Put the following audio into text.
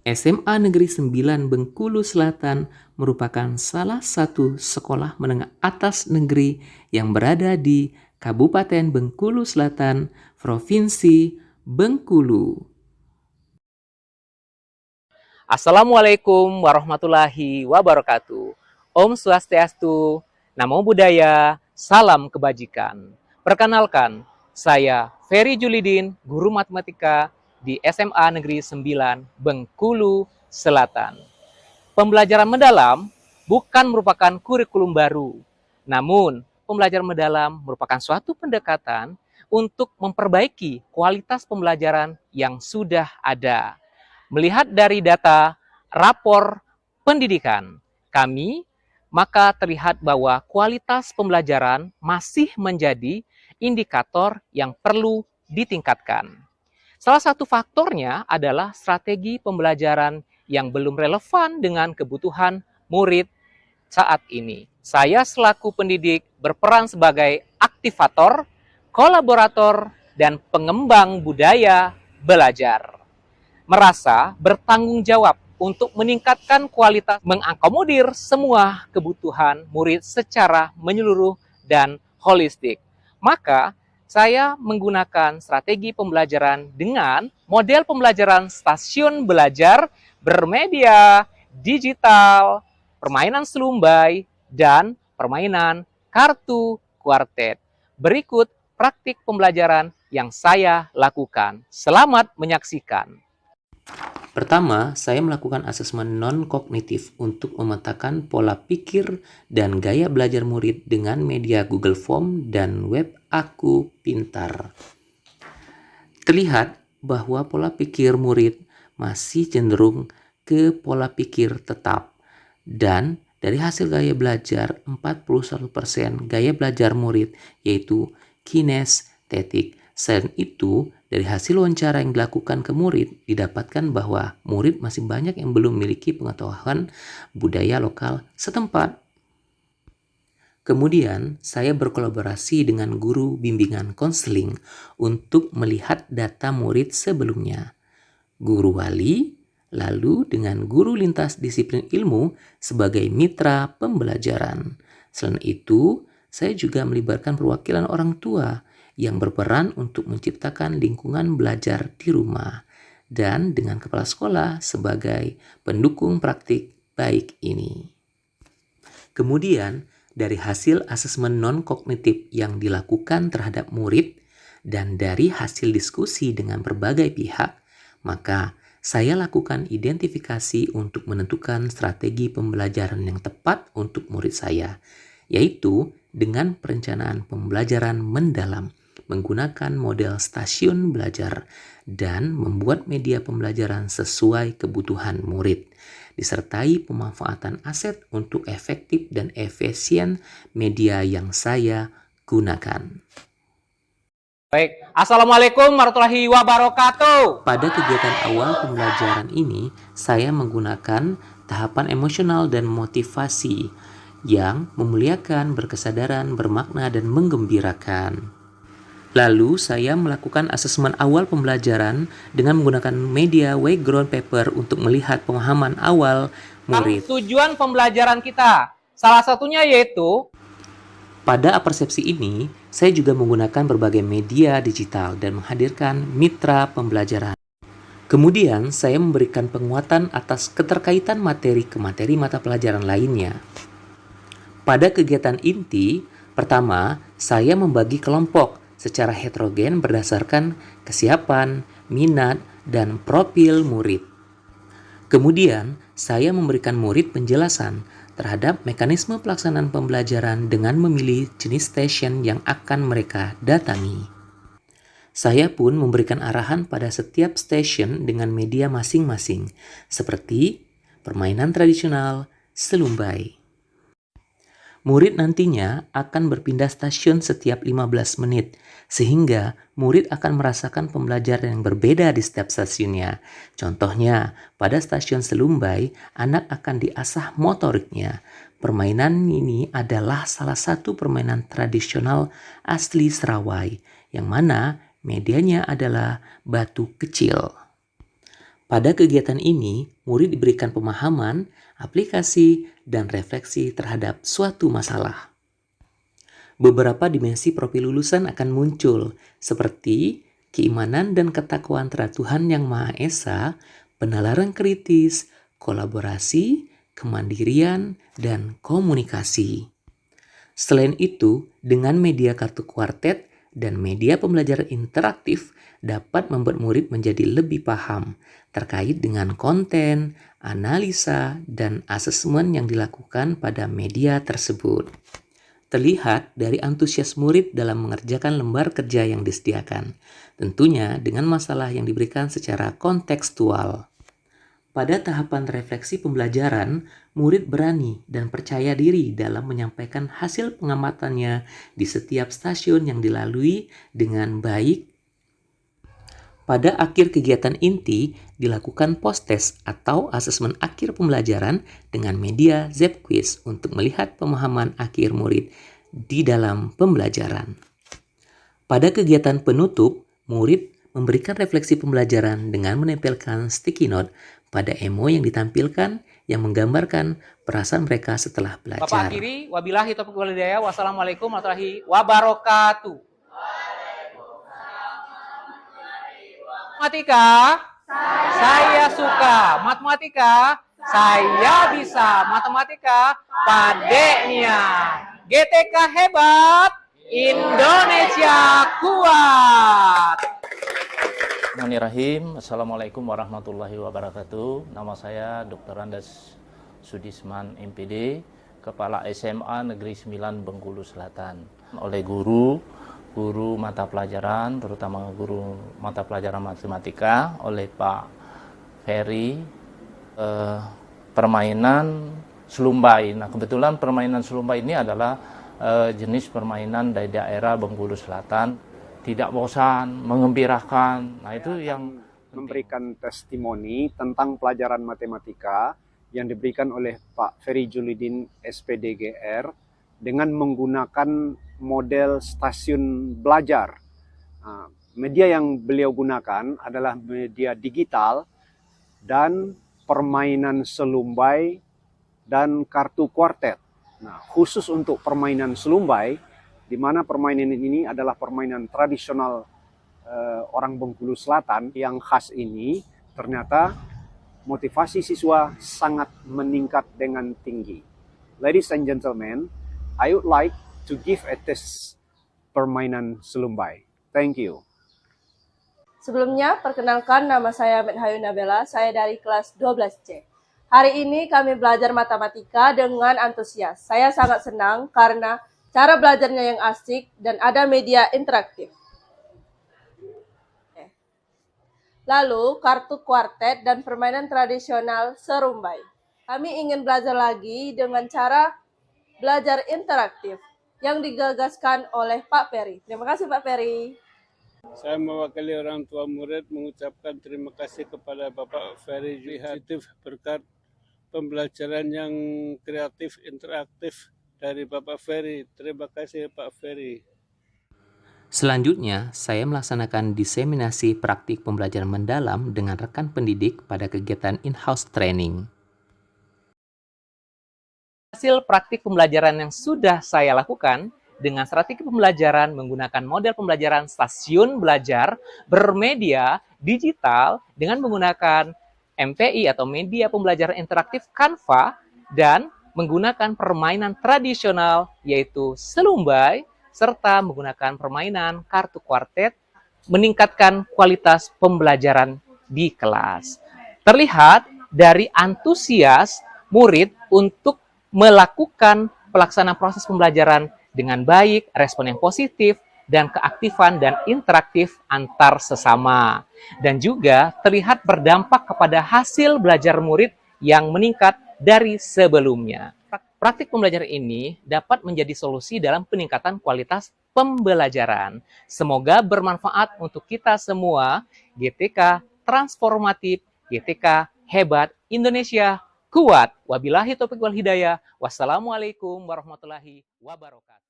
SMA Negeri 9 Bengkulu Selatan merupakan salah satu sekolah menengah atas negeri yang berada di Kabupaten Bengkulu Selatan, Provinsi Bengkulu. Assalamualaikum warahmatullahi wabarakatuh. Om Swastiastu, Namo Buddhaya, Salam Kebajikan. Perkenalkan, saya Ferry Julidin, guru matematika di SMA Negeri 9 Bengkulu Selatan. Pembelajaran mendalam bukan merupakan kurikulum baru, namun pembelajaran mendalam merupakan suatu pendekatan untuk memperbaiki kualitas pembelajaran yang sudah ada. Melihat dari data rapor pendidikan kami, maka terlihat bahwa kualitas pembelajaran masih menjadi indikator yang perlu ditingkatkan. Salah satu faktornya adalah strategi pembelajaran yang belum relevan dengan kebutuhan murid saat ini. Saya selaku pendidik berperan sebagai aktivator, kolaborator, dan pengembang budaya belajar. Merasa bertanggung jawab untuk meningkatkan kualitas mengakomodir semua kebutuhan murid secara menyeluruh dan holistik. Maka saya menggunakan strategi pembelajaran dengan model pembelajaran stasiun belajar bermedia digital, permainan selumbai, dan permainan kartu kuartet. Berikut praktik pembelajaran yang saya lakukan. Selamat menyaksikan. Pertama, saya melakukan asesmen non-kognitif untuk memetakan pola pikir dan gaya belajar murid dengan media Google Form dan web Aku Pintar. Terlihat bahwa pola pikir murid masih cenderung ke pola pikir tetap, dan dari hasil gaya belajar 41% gaya belajar murid yaitu kinestetik. Selain itu, dari hasil wawancara yang dilakukan ke murid, didapatkan bahwa murid masih banyak yang belum memiliki pengetahuan budaya lokal setempat. Kemudian, saya berkolaborasi dengan guru bimbingan konseling untuk melihat data murid sebelumnya. Guru wali, lalu dengan guru lintas disiplin ilmu sebagai mitra pembelajaran. Selain itu, saya juga melibatkan perwakilan orang tua yang berperan untuk menciptakan lingkungan belajar di rumah, dan dengan kepala sekolah sebagai pendukung praktik baik ini. Kemudian, dari hasil asesmen non-kognitif yang dilakukan terhadap murid dan dari hasil diskusi dengan berbagai pihak, maka saya lakukan identifikasi untuk menentukan strategi pembelajaran yang tepat untuk murid saya, yaitu dengan perencanaan pembelajaran mendalam, menggunakan model stasiun belajar, dan membuat media pembelajaran sesuai kebutuhan murid, disertai pemanfaatan aset untuk efektif dan efisien media yang saya gunakan. Baik, Assalamualaikum warahmatullahi wabarakatuh. Pada kegiatan awal pembelajaran ini, saya menggunakan tahapan emosional dan motivasi yang memuliakan, berkesadaran, bermakna, dan menggembirakan. Lalu saya melakukan asesmen awal pembelajaran dengan menggunakan media background paper untuk melihat pemahaman awal murid. Tujuan pembelajaran kita, salah satunya yaitu pada persepsi ini, saya juga menggunakan berbagai media digital dan menghadirkan mitra pembelajaran. Kemudian, saya memberikan penguatan atas keterkaitan materi ke materi mata pelajaran lainnya. Pada kegiatan inti, pertama, saya membagi kelompok secara heterogen berdasarkan kesiapan, minat, dan profil murid. Kemudian, saya memberikan murid penjelasan terhadap mekanisme pelaksanaan pembelajaran dengan memilih jenis stasiun yang akan mereka datangi. Saya pun memberikan arahan pada setiap stasiun dengan media masing-masing, seperti permainan tradisional, selumbai. Murid nantinya akan berpindah stasiun setiap 15 menit, sehingga murid akan merasakan pembelajaran yang berbeda di setiap stasiunnya. Contohnya, pada stasiun selumbai, anak akan diasah motoriknya. Permainan ini adalah salah satu permainan tradisional asli Serawai, yang mana medianya adalah batu kecil. Pada kegiatan ini, murid diberikan pemahaman, aplikasi, dan refleksi terhadap suatu masalah. Beberapa dimensi profil lulusan akan muncul, seperti keimanan dan ketakwaan terhadap Tuhan Yang Maha Esa, penalaran kritis, kolaborasi, kemandirian, dan komunikasi. Selain itu, dengan media kartu kuartet dan media pembelajaran interaktif dapat membuat murid menjadi lebih paham terkait dengan konten, analisa, dan asesmen yang dilakukan pada media tersebut. Terlihat dari antusias murid dalam mengerjakan lembar kerja yang disediakan, tentunya dengan masalah yang diberikan secara kontekstual. Pada tahapan refleksi pembelajaran, murid berani dan percaya diri dalam menyampaikan hasil pengamatannya di setiap stasiun yang dilalui dengan baik. Pada akhir kegiatan inti, dilakukan post-test atau asesmen akhir pembelajaran dengan media ZepQuiz untuk melihat pemahaman akhir murid di dalam pembelajaran. Pada kegiatan penutup, murid memberikan refleksi pembelajaran dengan menempelkan sticky note pada emo yang ditampilkan yang menggambarkan perasaan mereka setelah belajar. Bapak akhiri, wabillahi taufiq wal hidayah. Wassalamualaikum warahmatullahi wabarakatuh. Matematika, saya suka. Matematika, saya bisa. Matematika, pandeknya. GTK hebat, Indonesia kuat. Bismillahirrahmanirrahim. Assalamualaikum warahmatullahi wabarakatuh. Nama saya Dr. Andes Sudisman, MPD, Kepala SMA Negeri 9 Bengkulu Selatan. Oleh guru mata pelajaran, terutama guru mata pelajaran matematika, oleh Pak Ferry, permainan selumbai. Nah, kebetulan permainan selumbai ini adalah jenis permainan dari daerah Bengkulu Selatan. Tidak bosan, mengembirakan. Nah, itu yang memberikan testimoni tentang pelajaran matematika yang diberikan oleh Pak Ferry Julidin SPDGR dengan menggunakan model stasiun belajar. Media yang beliau gunakan adalah media digital dan permainan selumbai dan kartu kuartet. Nah, khusus untuk permainan selumbai, di mana permainan ini adalah permainan tradisional orang Bengkulu Selatan yang khas ini, ternyata motivasi siswa sangat meningkat dengan tinggi. Ladies and gentlemen, I would like to give a test permainan selumbai. Thank you. Sebelumnya, perkenalkan nama saya Medhayu Nabela, saya dari kelas 12C. Hari ini kami belajar matematika dengan antusias. Saya sangat senang karena cara belajarnya yang asik dan ada media interaktif. Lalu, kartu kuartet dan permainan tradisional serumbai. Kami ingin belajar lagi dengan cara belajar interaktif yang digagaskan oleh Pak Ferry. Terima kasih Pak Ferry. Saya mewakili orang tua murid mengucapkan terima kasih kepada Bapak Ferry Julidin berkat pembelajaran yang kreatif, interaktif dari Bapak Ferry. Terima kasih Pak Ferry. Selanjutnya, saya melaksanakan diseminasi praktik pembelajaran mendalam dengan rekan pendidik pada kegiatan in-house training. Hasil praktik pembelajaran yang sudah saya lakukan dengan strategi pembelajaran menggunakan model pembelajaran stasiun belajar bermedia digital dengan menggunakan MPI atau media pembelajaran interaktif Canva dan menggunakan permainan tradisional yaitu selumbai serta menggunakan permainan kartu kuartet meningkatkan kualitas pembelajaran di kelas. Terlihat dari antusias murid untuk melakukan pelaksanaan proses pembelajaran dengan baik, respon yang positif, dan keaktifan dan interaktif antar sesama. Dan juga terlihat berdampak kepada hasil belajar murid yang meningkat dari sebelumnya. Praktik pembelajaran ini dapat menjadi solusi dalam peningkatan kualitas pembelajaran. Semoga bermanfaat untuk kita semua. GTK transformatif, GTK hebat, Indonesia kuat. Wabillahi taufiq wal hidayah. Wassalamualaikum warahmatullahi wabarakatuh.